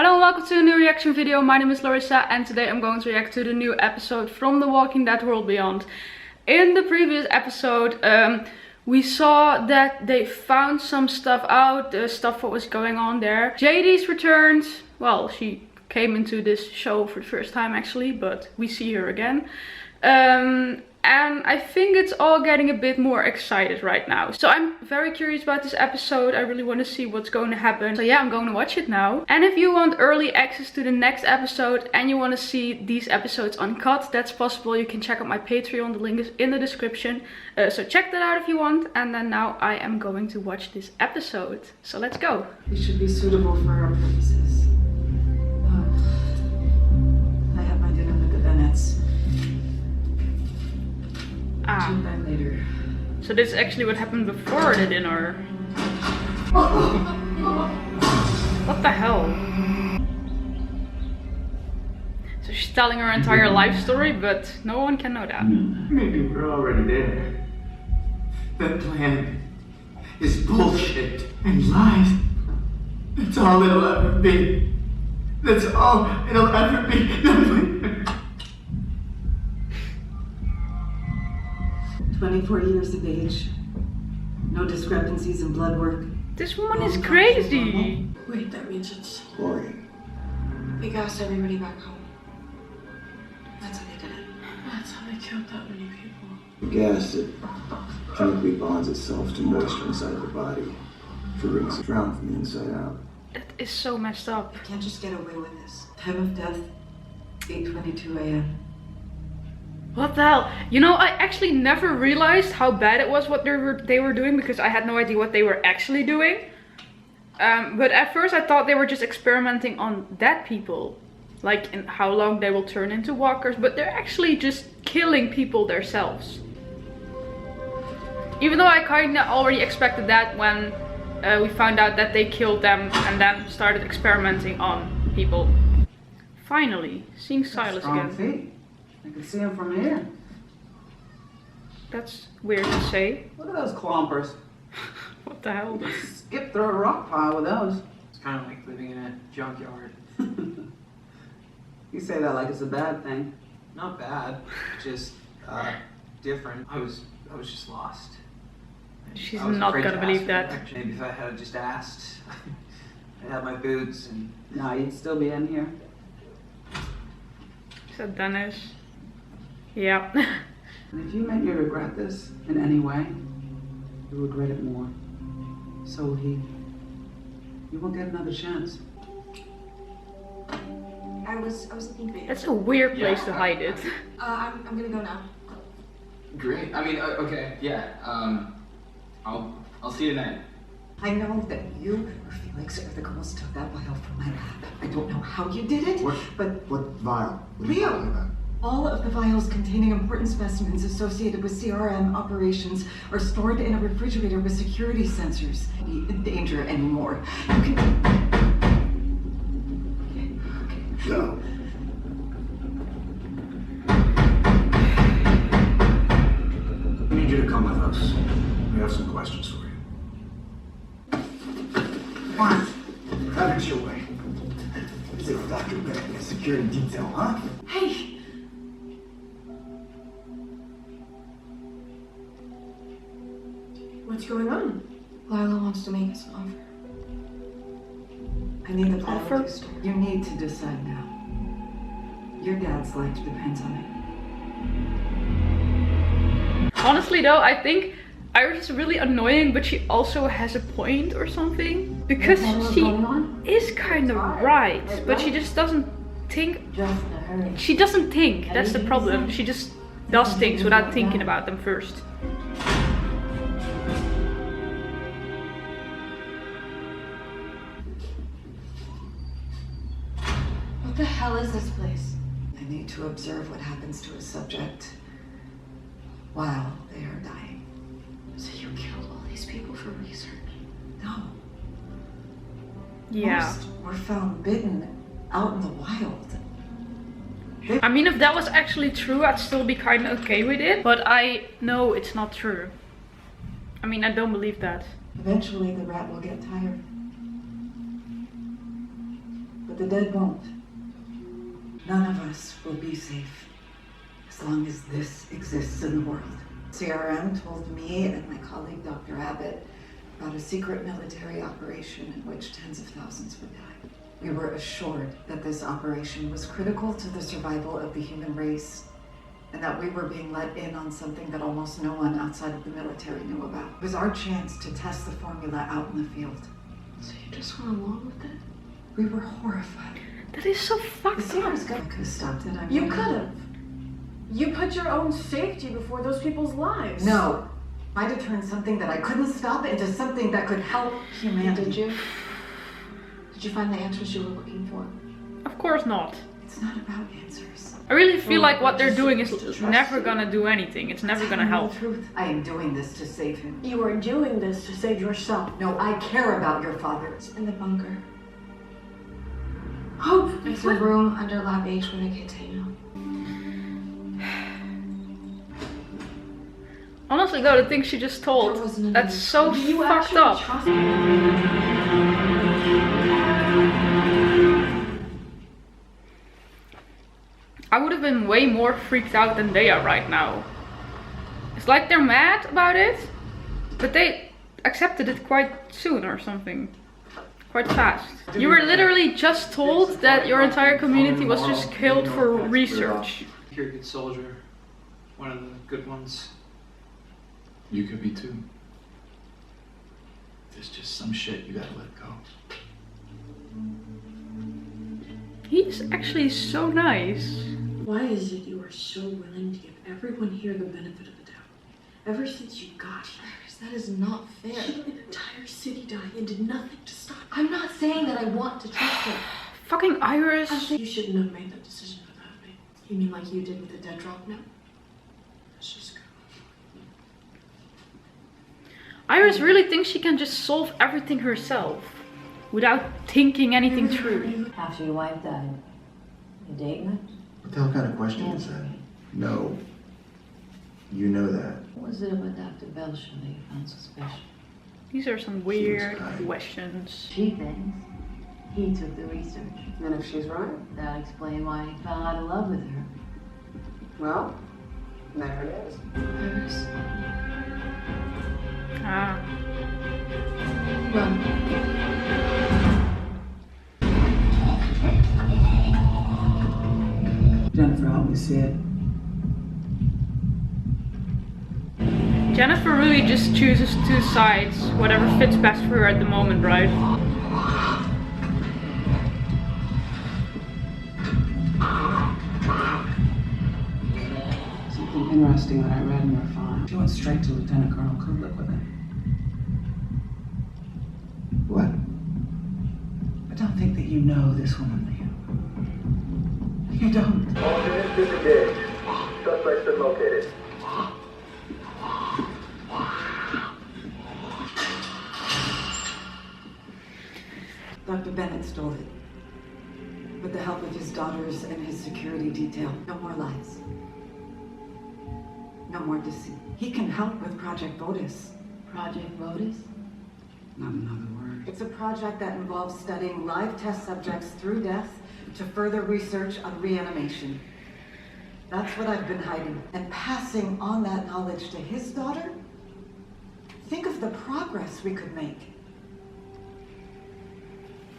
Hello and welcome to a new reaction video. My name is Larissa and today I'm going to react to the new episode from The Walking Dead World Beyond. In the previous episode we saw that they found some stuff out, the stuff what was going on there. JD's returned. Well, she came into this show for the first time actually, but we see her again. And I think it's all getting a bit more excited right now. So I'm very curious about this episode. I really want to see what's going to happen. So yeah, I'm going to watch it now. And if you want early access to the next episode and you want to see these episodes uncut, that's possible. You can check out my Patreon. The link is in the description. So check that out if you want. And then now I am going to watch this episode. So let's go. It should be suitable for our purposes. I have my dinner with the Bennetts. Tune back later. So this is actually what happened before the dinner. What the hell? So she's telling her entire life story, but no one can know that. Maybe we're already there. That plan is bullshit and lies. That's all it'll ever be. That's all it'll ever be. 24 years of age. No discrepancies in blood work. This woman is crazy. Wait, that means it's... Boring. They gassed everybody back home. That's how they did it. That's how they killed that many people. The gas that chemically bonds itself to moisture inside of the body. Triggering the drown from the inside out. That is so messed up. You can't just get away with this. Time of death, 8:22 a.m. What the hell? You know, I actually never realized how bad it was what they were doing because I had no idea what they were actually doing. But at first I thought they were just experimenting on dead people. Like in how long they will turn into walkers. But they're actually just killing people themselves. Even though I kinda already expected that when we found out that they killed them and then started experimenting on people. Finally, seeing Silas again. Feet. I can see him from here. That's weird to say. Look at those clompers. What the hell? Skip through a rock pile with those. It's kind of like living in a junkyard. You say that like it's a bad thing. Not bad, just different. I was just lost. She's I was not afraid gonna to believe ask that. for direction. Maybe if I had just asked, I'd have my boots and... No, you'd still be in here. Said Dennis. Yeah. And if you make me regret this in any way, you'll regret it more. So will he. You won't get another chance. I was looking for you. That's a weird place to hide it. I'm gonna go now. Great. I mean, okay, yeah. I'll see you tonight. I know that you or Felix or the girls took that vial from my lab. I don't know how you did it, but... What vial? What are you talking about? All of the vials containing important specimens associated with CRM operations are stored in a refrigerator with security sensors. Be in danger anymore. You can... Okay. Go. I need you to come with us. We have some questions for you. Come on. Have it your way. Is it Dr. Bennett in a security detail, huh? Hey! What's going on? Lila wants to make us an offer. I need the Offer? offer. You need to decide now. Your dad's life depends on it. Honestly though, I think Iris is really annoying, but she also has a point or something. Because she is kind of right, but she just doesn't think. She doesn't think, that's the problem. She just does things without thinking about them first. What the hell is this place? I need to observe what happens to a subject while they are dying. So you killed all these people for research? No. Yeah. Most were found bitten out in the wild. I mean, if that was actually true, I'd still be kind of okay with it. But I know it's not true. I mean, I don't believe that. Eventually the rat will get tired. But the dead won't. None of us will be safe as long as this exists in the world. CRM told me and my colleague Dr. Abbott about a secret military operation in which tens of thousands would die. We were assured that this operation was critical to the survival of the human race, and that we were being let in on something that almost no one outside of the military knew about. It was our chance to test the formula out in the field. So you just went along with it? We were horrified. That is so The fucked up. Segers guy could have stopped it. You could have. You put your own safety before those people's lives. No. I had to turn something that I couldn't stop into something that could help humanity. Did you? Did you find the answers you were looking for? Of course not. It's not about answers. I really feel like what they're just doing is trust never you. gonna do anything. It's never gonna Telling help. the truth. I am doing this to save him. You are doing this to save yourself. No, I care about your father. It's in the bunker. Oh, it's a room under Lab H where the kids hang out. Honestly though, the thing she just There told, wasn't an that's so Do you fucked actually up. trust me? I would have been way more freaked out than they are right now. It's like they're mad about it, but they accepted it quite soon or something. Quite fast. You were literally just told that your entire community was just killed for research. You're a good soldier. One of the good ones. You could be too. There's just some shit you gotta let go. He's actually so nice. Why is it you are so willing to give everyone here the benefit of the doubt? Ever since you got here, That is not fair. you let an entire city die and did nothing to stop it. I'm not saying that I want to trust her. Fucking Iris. I'm saying you shouldn't have made that decision without me. You mean like you did with the dead drop now? Let's just go. Iris really thinks she can just solve everything herself without thinking anything through. After your wife died, you date much? What the hell kind of question is that? No. You know that. What was it about Dr. Belcher that you found so special? These are some weird questions. She thinks he took the research. And if she's right, That'll explain why he fell out of love with her. well, there it is. Iris, Ah. run. Jennifer, help me see it. Jennifer really just chooses two sides, whatever fits best for her at the moment, right? Something interesting that I read in your file. She went straight to Lieutenant Colonel Kublik with it. What? I don't think that you know this woman, Leo. You don't. All units disengaged. Suspect's been located. Dr. Bennett stole it. With the help of his daughters and his security detail. No more lies. No more deceit. He can help with Project Votus. Project Votus? Not another word. It's a project that involves studying live test subjects through death to further research on reanimation. That's what I've been hiding. And passing on that knowledge to his daughter? Think of the progress we could make.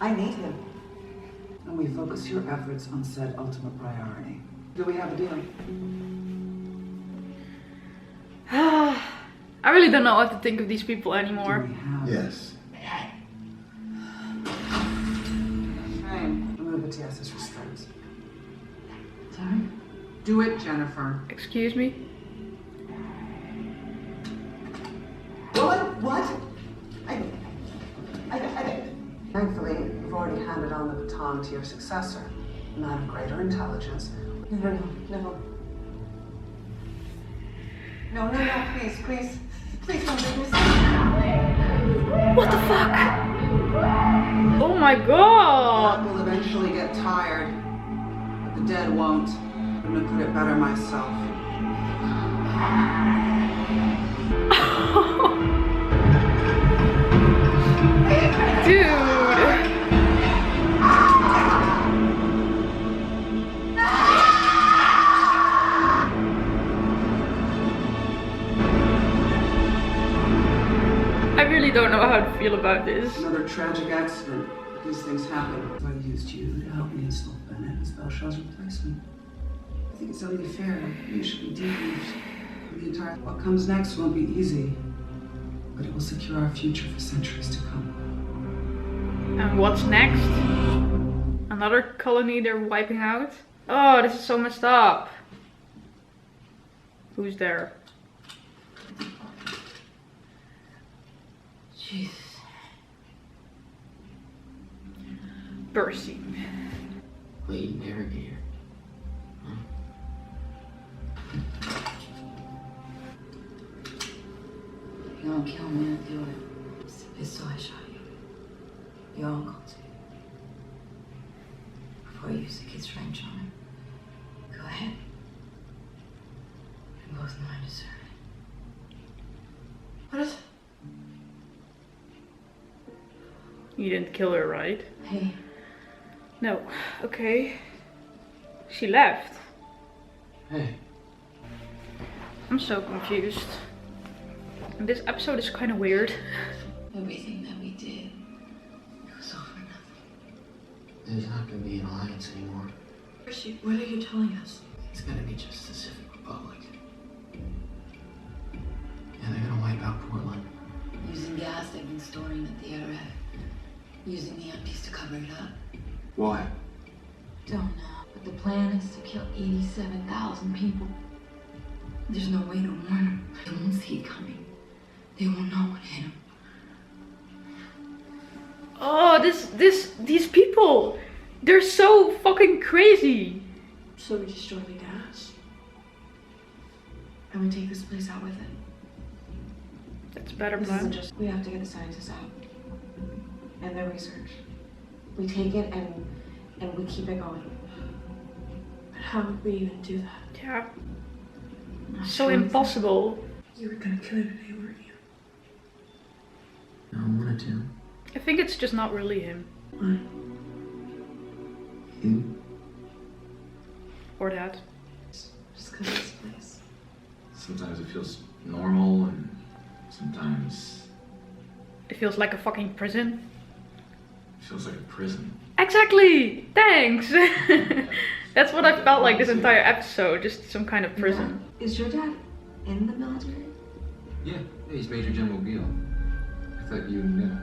I need him. And we focus your efforts on said ultimate priority. Do we have a deal? I really don't know what to think of these people Do anymore. we have? Yes. Fine. Remove Matias's restraints. Sorry? Do it, Jennifer. Excuse me? What? I Thankfully, you've already handed on the baton to your successor, a man of greater intelligence. No. No, please. Please don't make me sick. What the fuck? Oh my god! Will eventually get tired, but the dead won't. I'm gonna put it better myself. Dude! feel about this. Another tragic accident. These things happen. I used you to help me install Bennett as Belshaw's replacement. I think it's only fair. You should be debriefed. The entire what comes next won't be easy, but it will secure our future for centuries to come. And what's next? Another colony they're wiping out? Oh, this is so messed up. Who's there? Jesus. Percy. Lady Navigator. You don't kill me, I do it. It's the pistol I shot you. Your uncle did. Before you used the kid's wrench on him. Go ahead. We both know I deserve it. What is it? You didn't kill her, right? Hey. No. Okay. She left. Hey. I'm so confused. And this episode is kind of weird. Everything that we did, it was all for nothing. There's not gonna be an alliance anymore. Percy, what are you telling us? It's gonna be just the Civic Republic. Yeah, they're gonna wipe out Portland. Using gas they've been storing at the Arad. Using the empties to cover it up. Why? Don't know, but the plan is to kill 87,000 people. There's no way to warn them. They won't see it coming. They won't know what hit them. Oh, these people, they're so fucking crazy. So we destroy the gas? And we take this place out with it? That's a better This plan. isn't just, we have to get the scientists out. And their research. We take it and we keep it going. But how would we even do that? Yeah. So impossible. You were gonna kill her today, weren't you? No, I wanted to. I think it's just not really him. Why? You? Or that. Just cause of this place. Sometimes it feels normal and sometimes It feels like a fucking prison. it feels like a prison. Exactly! Thanks! That's what I felt like this entire episode. Just some kind of prison. Yeah. Is your dad in the military? Yeah, he's Major General Beale. I thought you knew.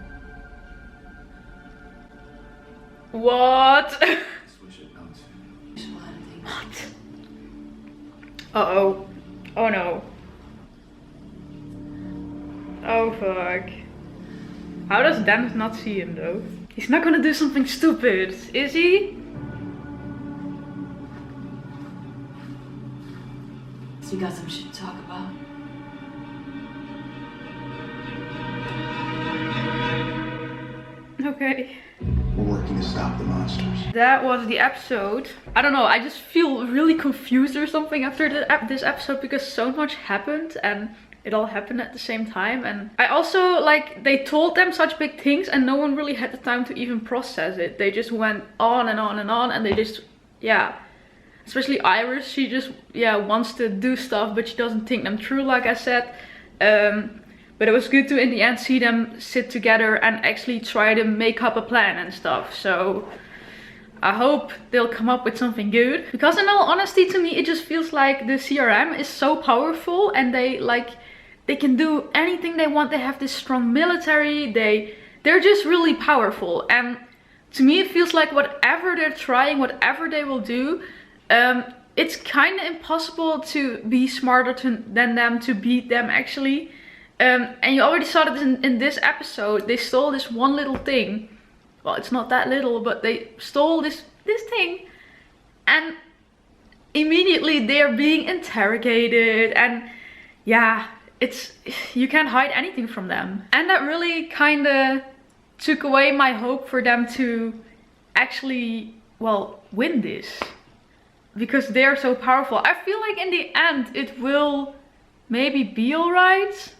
What? Switch it notes. What? Uh-oh. Oh no. Oh fuck. How does Dennis not see him though? He's not gonna do something stupid, is he? So we got some shit to talk about. Okay. We're working to stop the monsters. That was the episode. I don't know, I just feel really confused or something after this episode because so much happened and it all happened at the same time. And I also, like, they told them such big things and no one really had the time to even process it. They just went on and on and on and they just, yeah. Especially Iris, she just, yeah, wants to do stuff but she doesn't think them through, like I said. But it was good to, in the end, see them sit together and actually try to make up a plan and stuff. So I hope they'll come up with something good. Because in all honesty, to me, it just feels like the CRM is so powerful and they can do anything they want. They have this strong military. They're just really powerful. And to me, it feels like whatever they're trying, whatever they will do, it's kind of impossible to be smarter than them, to beat them actually. And you already saw that in this episode. They stole this one little thing. Well, it's not that little, but they stole this thing. And immediately they're being interrogated. And yeah, you can't hide anything from them. And that really kind of took away my hope for them to actually, well, win this. Because they're so powerful. I feel like in the end it will maybe be alright.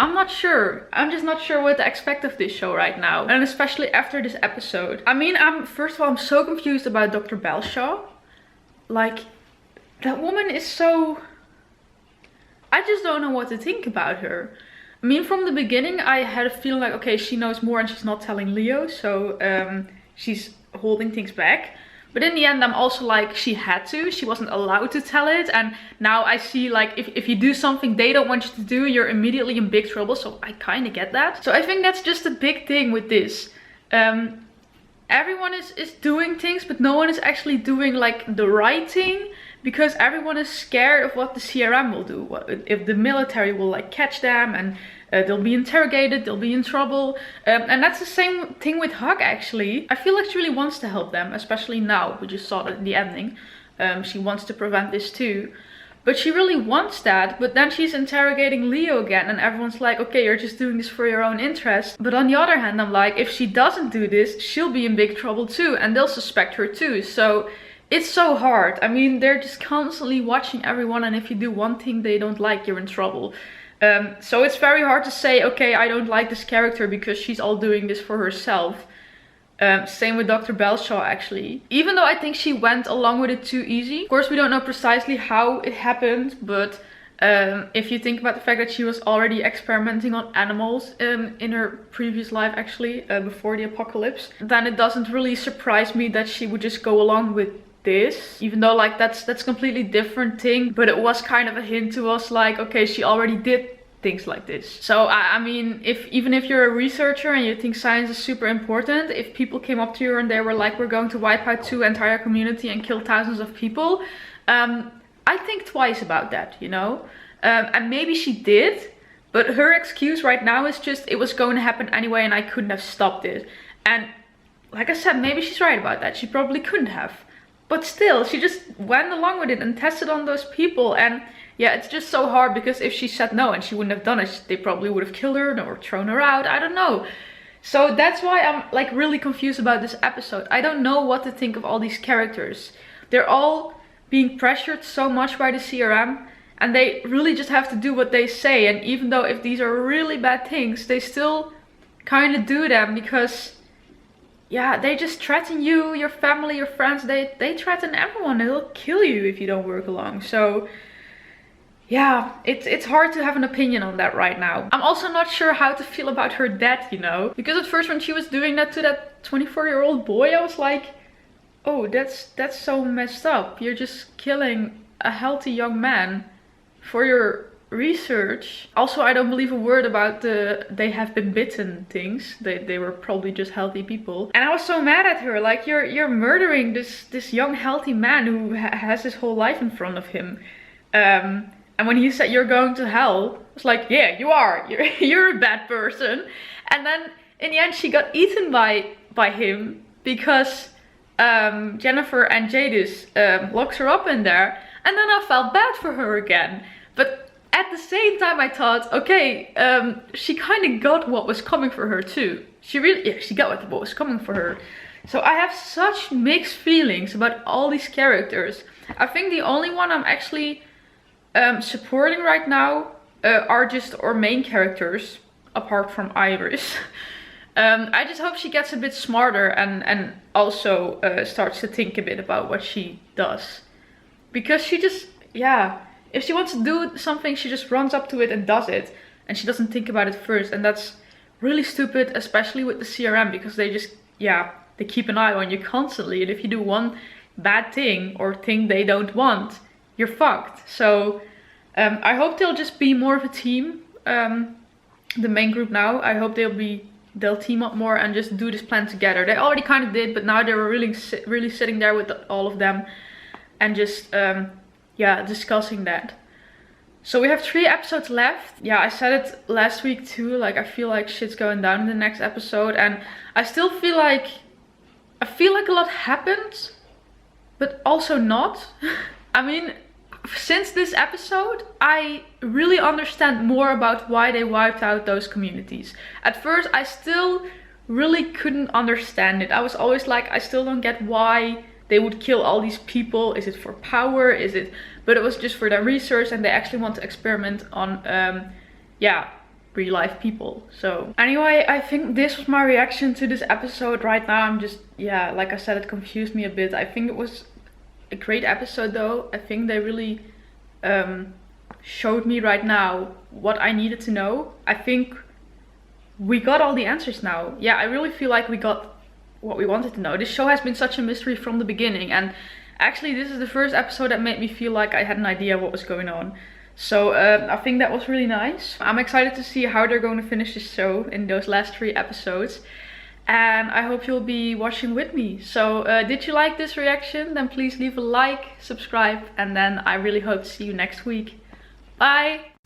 I'm not sure. I'm just not sure what to expect of this show right now. And especially after this episode. I mean, first of all, I'm so confused about Dr. Belshaw. Like, that woman is so... I just don't know what to think about her. I mean, from the beginning, I had a feeling like, okay, she knows more and she's not telling Leo, so she's holding things back. But in the end, I'm also like, she had to. She wasn't allowed to tell it. And now I see, like, if you do something they don't want you to do, you're immediately in big trouble. So I kind of get that. So I think that's just a big thing with this. Everyone is doing things, but no one is actually doing, like, the right thing. Because everyone is scared of what the CRM will do. If the military will, like, catch them and they'll be interrogated, they'll be in trouble. And that's the same thing with Hug, actually. I feel like she really wants to help them, especially now. We just saw that in the ending. She wants to prevent this too. But she really wants that. But then she's interrogating Leo again. And everyone's like, okay, you're just doing this for your own interest. But on the other hand, I'm like, if she doesn't do this, she'll be in big trouble too. And they'll suspect her too. So it's so hard. I mean, they're just constantly watching everyone. And if you do one thing they don't like, you're in trouble. So it's very hard to say, okay, I don't like this character because she's all doing this for herself. Same with Dr. Belshaw, actually. Even though I think she went along with it too easy. Of course, we don't know precisely how it happened, but if you think about the fact that she was already experimenting on animals in her previous life, actually, before the apocalypse, then it doesn't really surprise me that she would just go along with this, even though, like, that's completely different thing, but it was kind of a hint to us, like, okay, she already did things like this. So I mean, even if you're a researcher and you think science is super important, if people came up to you and they were like, we're going to wipe out the entire community and kill thousands of people, I think twice about that, you know. And maybe she did, but her excuse right now is just, it was going to happen anyway and I couldn't have stopped it. And like I said, maybe she's right about that. She probably couldn't have. But still, she just went along with it and tested on those people. And yeah, it's just so hard because if she said no and she wouldn't have done it, they probably would have killed her or thrown her out. I don't know. So that's why I'm, like, really confused about this episode. I don't know what to think of all these characters. They're all being pressured so much by the CRM. And they really just have to do what they say. And even though if these are really bad things, they still kind of do them because, yeah, they just threaten you, your family, your friends. They threaten everyone. They'll kill you if you don't work along. So yeah, it's hard to have an opinion on that right now. I'm also not sure how to feel about her death, you know. Because at first when she was doing that to that 24-year-old boy, I was like, oh, that's so messed up. You're just killing a healthy young man for your research. Also, I don't believe a word about the they have been bitten things. They were probably just healthy people. And I was so mad at her. Like, you're murdering this young healthy man who has his whole life in front of him. And when he said you're going to hell, I was like, yeah, you are. You're a bad person. And then in the end she got eaten by him because Jennifer and Jadis locks her up in there. And then I felt bad for her again. But at the same time I thought, okay, she kind of got what was coming for her too. She got what was coming for her. So I have such mixed feelings about all these characters. I think the only one I'm actually supporting right now are just our main characters, apart from Iris. I just hope she gets a bit smarter and also starts to think a bit about what she does. Because she just, yeah, if she wants to do something, she just runs up to it and does it. And she doesn't think about it first. And that's really stupid, especially with the CRM, because they just, yeah, they keep an eye on you constantly. And if you do one bad thing or thing they don't want, you're fucked. So I hope they'll just be more of a team. The main group now, I hope they'll team up more and just do this plan together. They already kind of did, but now they were really sitting there with all of them and just yeah, discussing that. So we have 3 episodes left. Yeah, I said it last week too, like I feel like shit's going down in the next episode, and I still feel like a lot happened, but also not. I mean, since this episode, I really understand more about why they wiped out those communities. At first, I still really couldn't understand it. I was always like, I still don't get why they would kill all these people. Is it for power? Is it? But it was just for their research, and they actually want to experiment on, yeah, real life people. So anyway, I think this was my reaction to this episode. Right now, I'm just, yeah, like I said, it confused me a bit. I think it was a great episode though. I think they really showed me right now what I needed to know. I think we got all the answers now. Yeah, I really feel like we got what we wanted to know. This show has been such a mystery from the beginning, and actually this is the first episode that made me feel like I had an idea what was going on. So I think that was really nice. I'm excited to see how they're going to finish this show in those last 3 episodes. And I hope you'll be watching with me. So did you like this reaction? Then please leave a like, subscribe, and then I really hope to see you next week. Bye!